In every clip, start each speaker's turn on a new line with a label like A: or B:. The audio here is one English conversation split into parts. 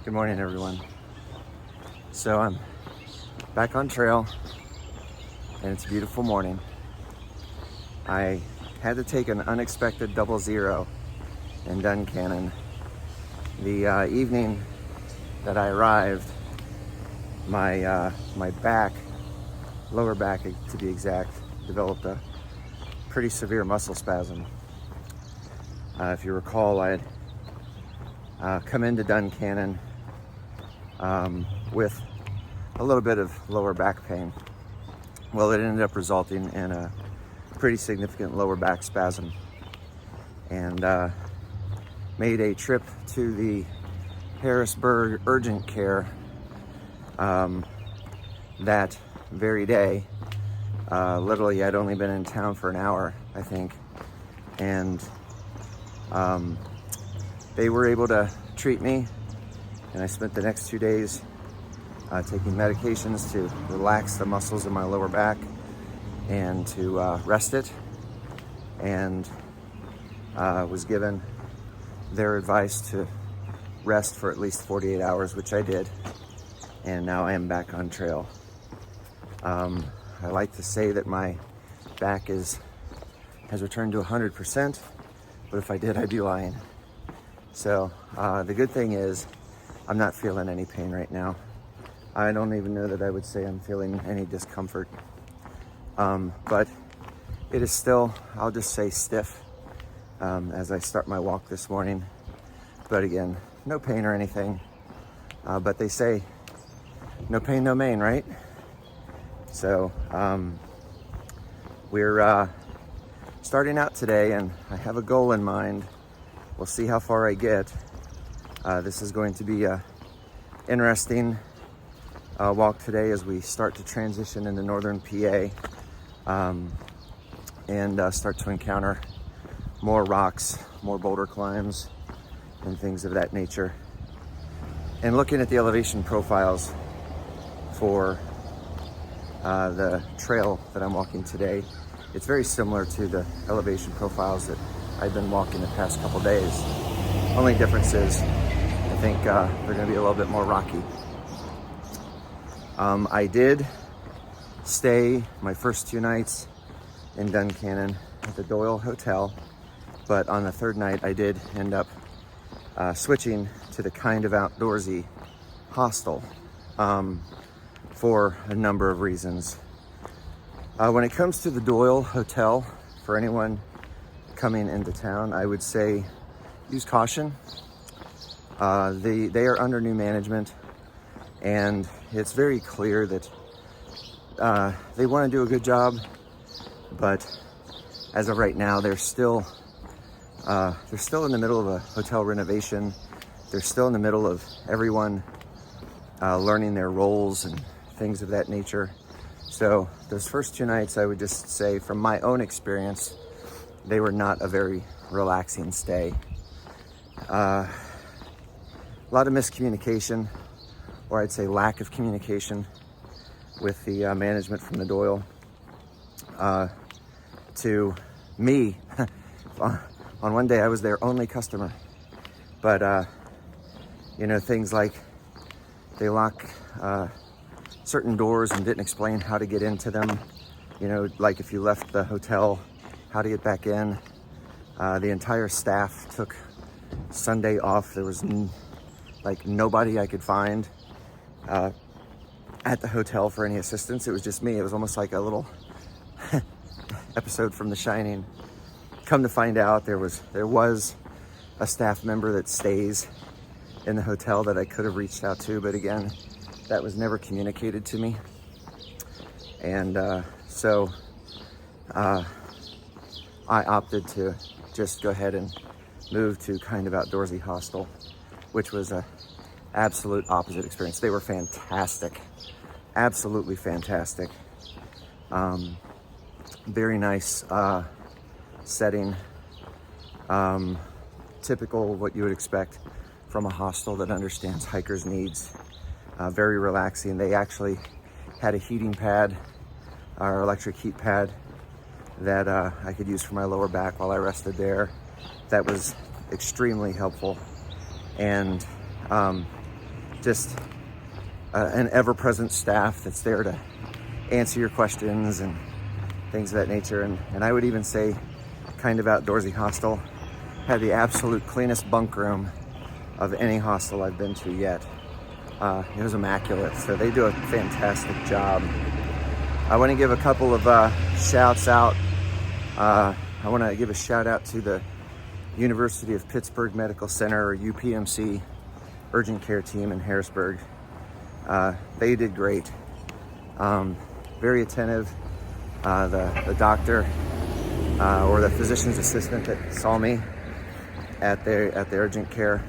A: Good morning, everyone. So I'm back on trail, and it's a beautiful morning. I had to take an unexpected 00 in Duncannon. The evening that I arrived, my back, lower back to be exact, developed a pretty severe muscle spasm. If you recall, I had come into Duncannon with a little bit of lower back pain. Well, it ended up resulting in a pretty significant lower back spasm, and made a trip to the Harrisburg urgent care that very day. Literally, I'd only been in town for an hour, I think, and they were able to treat me. And I spent the next 2 days taking medications to relax the muscles in my lower back and to rest it, and was given their advice to rest for at least 48 hours, which I did, and now I am back on trail. I like to say that my back has returned to 100%, but if I did, I'd be lying. So the good thing is I'm not feeling any pain right now. I don't even know that I would say I'm feeling any discomfort. But it is still, I'll just say, stiff as I start my walk this morning. But again, no pain or anything. But they say, no pain, no Maine, right? So we're starting out today, and I have a goal in mind. We'll see how far I get. This is going to be a interesting walk today as we start to transition into northern PA and start to encounter more rocks, more boulder climbs, and things of that nature. And looking at the elevation profiles for the trail that I'm walking today, it's very similar to the elevation profiles that I've been walking the past couple days. Only difference is I think they're going to be a little bit more rocky. I did stay my first 2 nights in Duncannon at the Doyle Hotel, but on the third night I did end up switching to the kind of outdoorsy hostel for a number of reasons. When it comes to the Doyle Hotel, for anyone coming into town, I would say use caution. They are under new management, and it's very clear that they want to do a good job, but as of right now, they're still in the middle of a hotel renovation. They're still in the middle of everyone learning their roles and things of that nature. So those first 2 nights, I would just say from my own experience, they were not a very relaxing stay. A lot of miscommunication, or I'd say lack of communication with the management from the Doyle to me. On one day I was their only customer, but things like they lock certain doors and didn't explain how to get into them. Like if you left the hotel, how to get back in. The entire staff took Sunday off. There was nobody I could find at the hotel for any assistance. It was just me. It was almost like a little episode from The Shining. Come to find out, there was a staff member that stays in the hotel that I could have reached out to, but again, that was never communicated to me. And so I opted to just go ahead and move to kind of outdoorsy hostel, which was a absolute opposite experience. They were fantastic, absolutely fantastic. Very nice setting, typical what you would expect from a hostel that understands hikers' needs. Very relaxing. They actually had a heating pad, or electric heat pad, that I could use for my lower back while I rested there. That was extremely helpful. And just an ever-present staff that's there to answer your questions and things of that nature. And I would even say Kind of Outdoorsy hostel had the absolute cleanest bunk room of any hostel I've been to yet. It was immaculate, so they do a fantastic job. I want to give a couple of shouts out. I want to give a shout out to the University of Pittsburgh Medical Center, or UPMC, urgent care team in Harrisburg. They did great. Very attentive. The doctor or the physician's assistant that saw me at the urgent care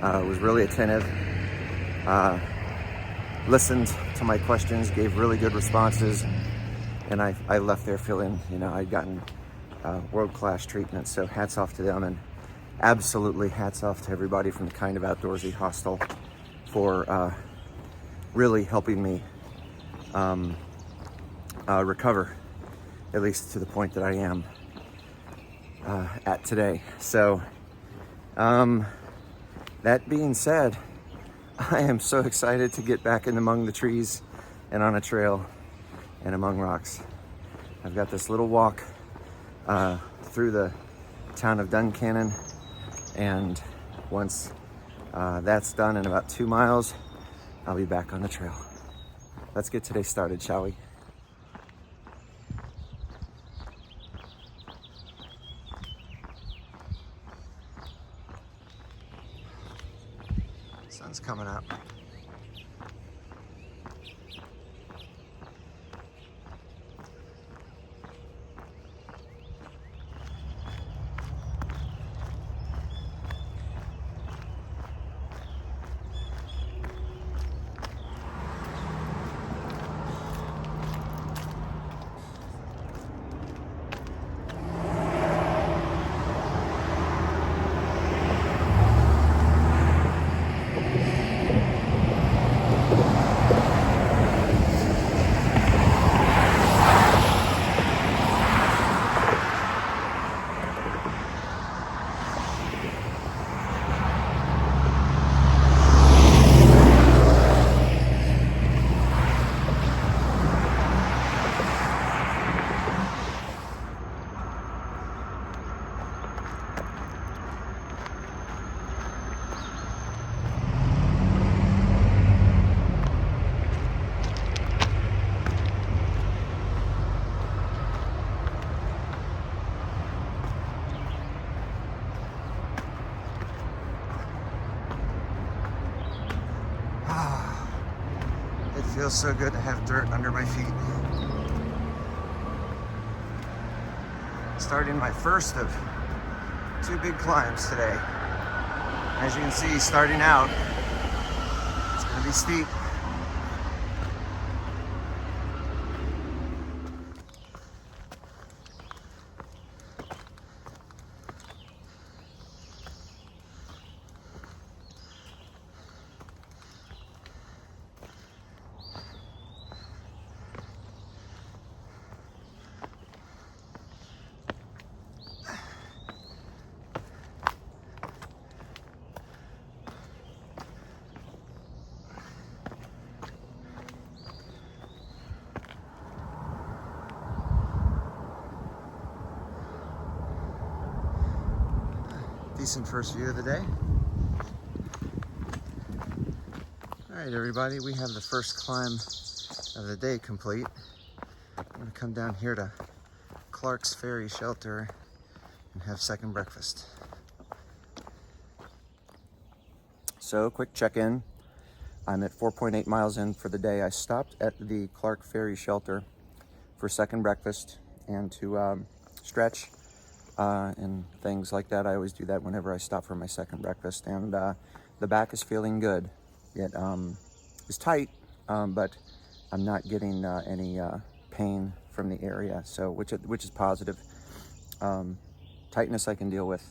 A: was really attentive. Listened to my questions, gave really good responses, and I left there feeling, I'd gotten world-class treatment. So hats off to them, and absolutely hats off to everybody from the Kind of Outdoorsy hostel for really helping me recover, at least to the point that I am at today. So that being said, I am so excited to get back in among the trees and on a trail and among rocks. I've got this little walk through the town of Duncannon, and once that's done in about 2 miles, I'll be back on the trail. Let's get today started, shall we? Sun's coming up. It feels so good to have dirt under my feet. Starting my first of 2 big climbs today. As you can see, starting out, it's going to be steep. Decent first view of the day. All right, everybody, we have the first climb of the day complete. I'm gonna come down here to Clark's Ferry Shelter and have second breakfast. So, quick check-in. I'm at 4.8 miles in for the day. I stopped at the Clark Ferry Shelter for second breakfast and to stretch and things like that. I always do that whenever I stop for my second breakfast, and the back is feeling good. It is tight, but I'm not getting any pain from the area, so which is positive. Tightness I can deal with.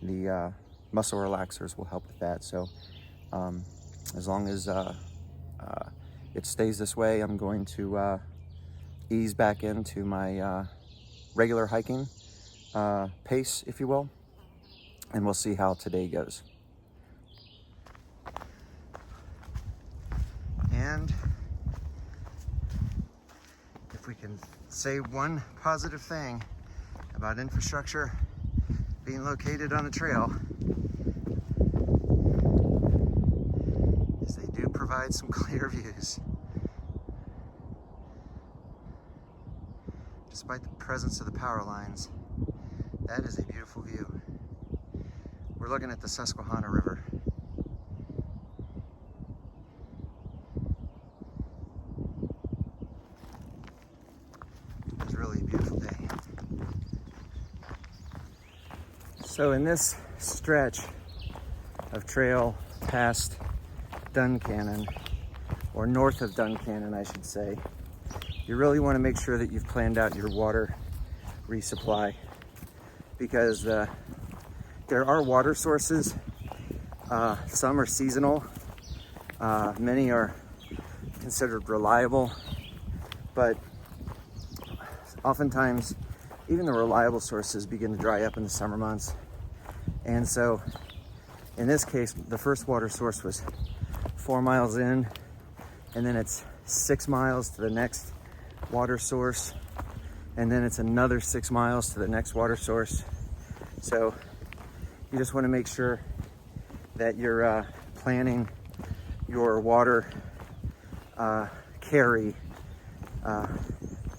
A: The muscle relaxers will help with that. So as long as it stays this way, I'm going to ease back into my regular hiking pace, if you will, and we'll see how today goes. can say one positive thing about infrastructure being located on a trail is they do provide some clear views. Despite the presence of the power lines, that is a beautiful view. We're looking at the Susquehanna River. It's really a beautiful day. So in this stretch of trail past Duncannon, or north of Duncannon, I should say, you really want to make sure that you've planned out your water resupply, because there are water sources. Some are seasonal. Many are considered reliable, but oftentimes even the reliable sources begin to dry up in the summer months. And so in this case, the first water source was 4 miles in, and then it's 6 miles to the next water source, and then it's another 6 miles to the next water source. So you just want to make sure that you're planning your water carry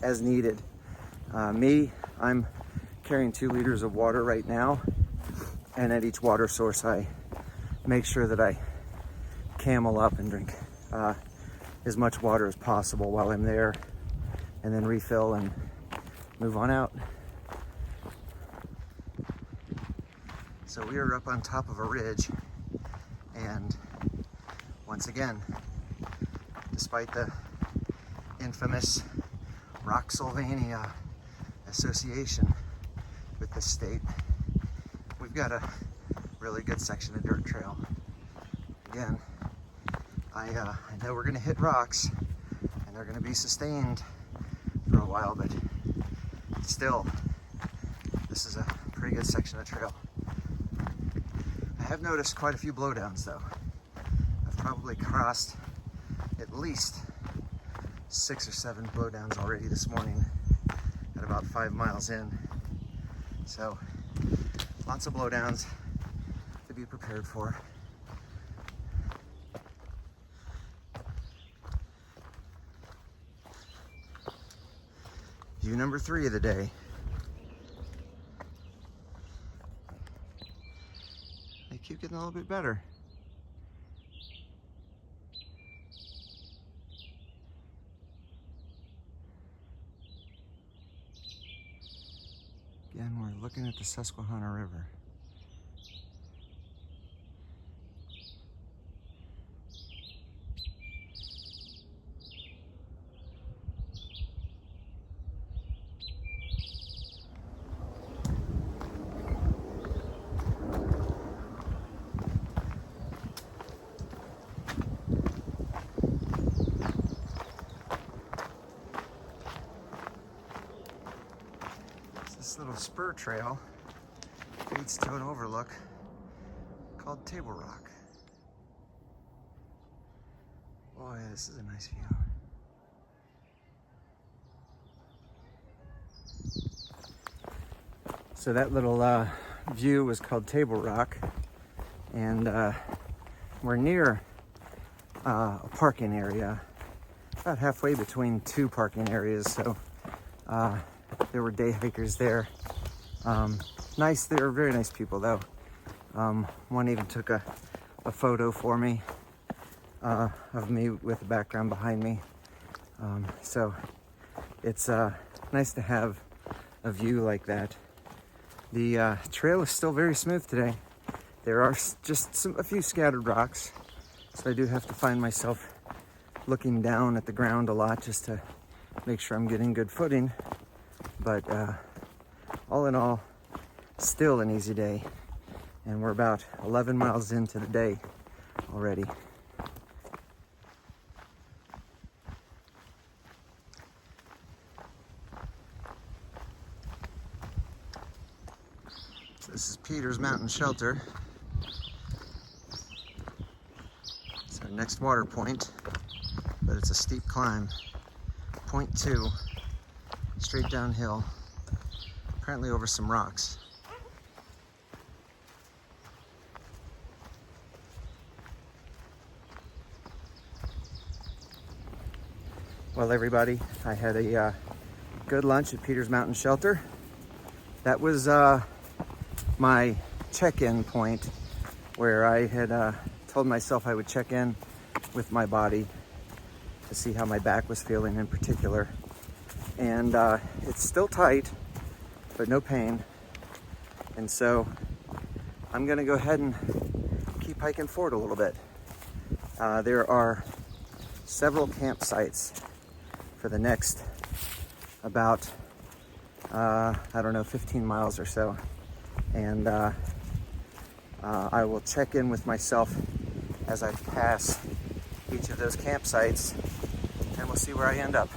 A: as needed. I'm carrying 2 liters of water right now, and at each water source I make sure that I camel up and drink as much water as possible while I'm there, and then refill and move on out. So we are up on top of a ridge, and once again, despite the infamous Roxylvania association with the state, we've got a really good section of dirt trail. Again, I know we're gonna hit rocks and they're gonna be sustained for a while, but still, this is a pretty good section of trail. I have noticed quite a few blowdowns though. I've probably crossed at least 6 or 7 blowdowns already this morning at about 5 miles in. So lots of blowdowns to be prepared for. View number 3 of the day. They keep getting a little bit better. Again, we're looking at the Susquehanna River. This little spur trail leads to an overlook called Table Rock. Boy, this is a nice view. So that little view was called Table Rock, and we're near a parking area, about halfway between 2 parking areas. So there were day hikers there. Nice, they were very nice people though. One even took a photo for me of me with the background behind me. So it's nice to have a view like that. The trail is still very smooth today. There are just a few scattered rocks, so I do have to find myself looking down at the ground a lot just to make sure I'm getting good footing. But all in all, still an easy day, and we're about 11 miles into the day already. So this is Peter's Mountain Shelter. It's our next water point, but it's a steep climb. Point 2. straight downhill, apparently over some rocks. Well, everybody, I had a good lunch at Peter's Mountain Shelter. That was my check-in point, where I had told myself I would check in with my body to see how my back was feeling in particular. And it's still tight, but no pain. And so I'm gonna go ahead and keep hiking forward a little bit. There are several campsites for the next about, I don't know, 15 miles or so. And I will check in with myself as I pass each of those campsites, and we'll see where I end up.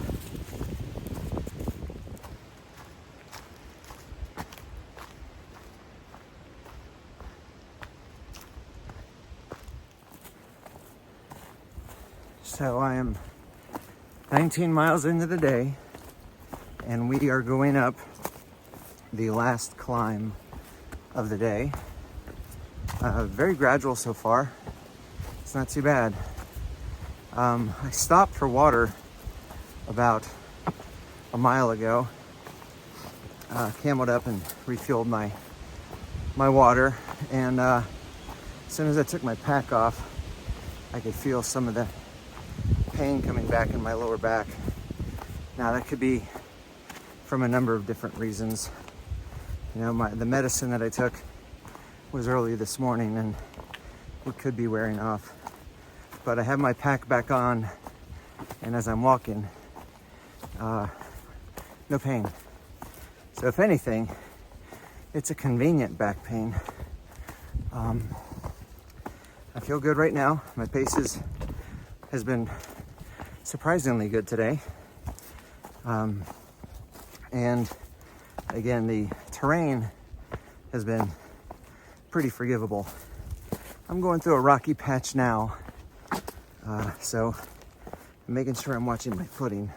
A: So I am 19 miles into the day, and we are going up the last climb of the day. Very gradual so far. It's not too bad. I stopped for water about a mile ago. Cameled up and refueled my water, and as soon as I took my pack off, I could feel some of the pain coming back in my lower back. Now that could be from a number of different reasons. You know, the medicine that I took was early this morning, and it could be wearing off. But I have my pack back on, and as I'm walking, no pain. So if anything, it's a convenient back pain. I feel good right now. My pace has been surprisingly good today. And again, the terrain has been pretty forgivable. I'm going through a rocky patch now, so I'm making sure I'm watching my footing.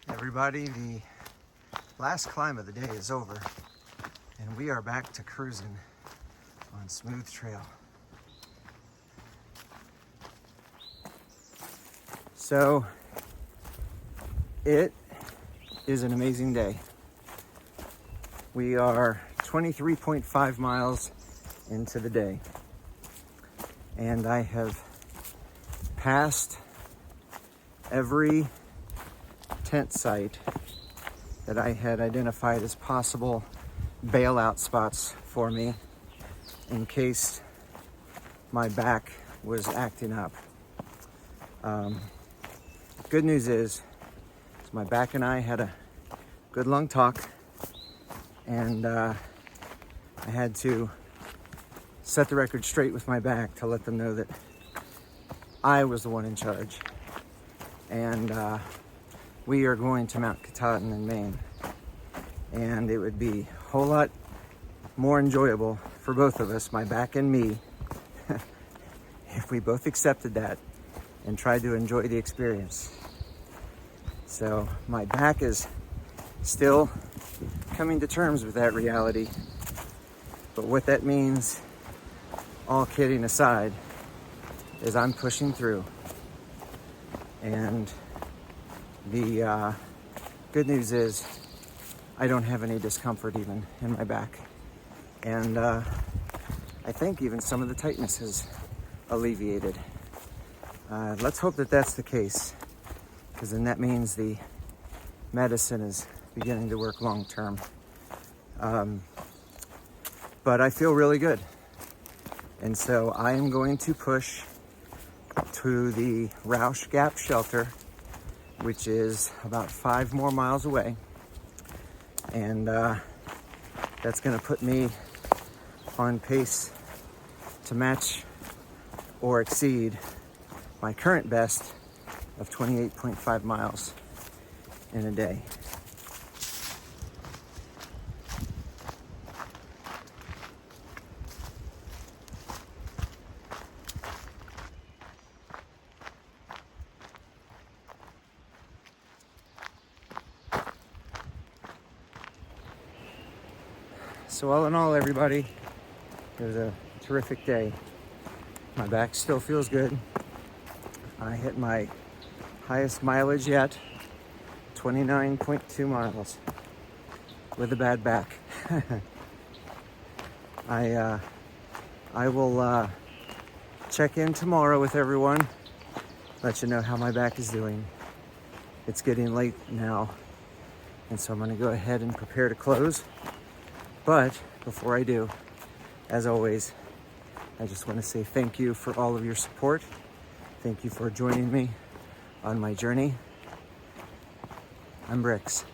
A: Everybody, the last climb of the day is over, and we are back to cruising on smooth trail. So it is an amazing day. We are 23.5 miles into the day, and I have passed every tent site that I had identified as possible bailout spots for me in case my back was acting up. Good news is my back and I had a good long talk, and I had to set the record straight with my back to let them know that I was the one in charge. And we are going to Mount Katahdin in Maine, and it would be a whole lot more enjoyable for both of us, my back and me, if we both accepted that and tried to enjoy the experience. So my back is still coming to terms with that reality, but what that means, all kidding aside, is I'm pushing through. And the good news is I don't have any discomfort even in my back. And I think even some of the tightness has alleviated. Let's hope that that's the case, because then that means the medicine is beginning to work long term. But I feel really good. And so I am going to push to the Rausch Gap shelter, which is about 5 more miles away. And that's gonna put me on pace to match or exceed my current best of 28.5 miles in a day. So all in all, everybody, it was a terrific day. My back still feels good. I hit my highest mileage yet, 29.2 miles with a bad back. I will check in tomorrow with everyone, let you know how my back is doing. It's getting late now, and so I'm gonna go ahead and prepare to close. But before I do, as always, I just want to say thank you for all of your support. Thank you for joining me on my journey. I'm Bricks.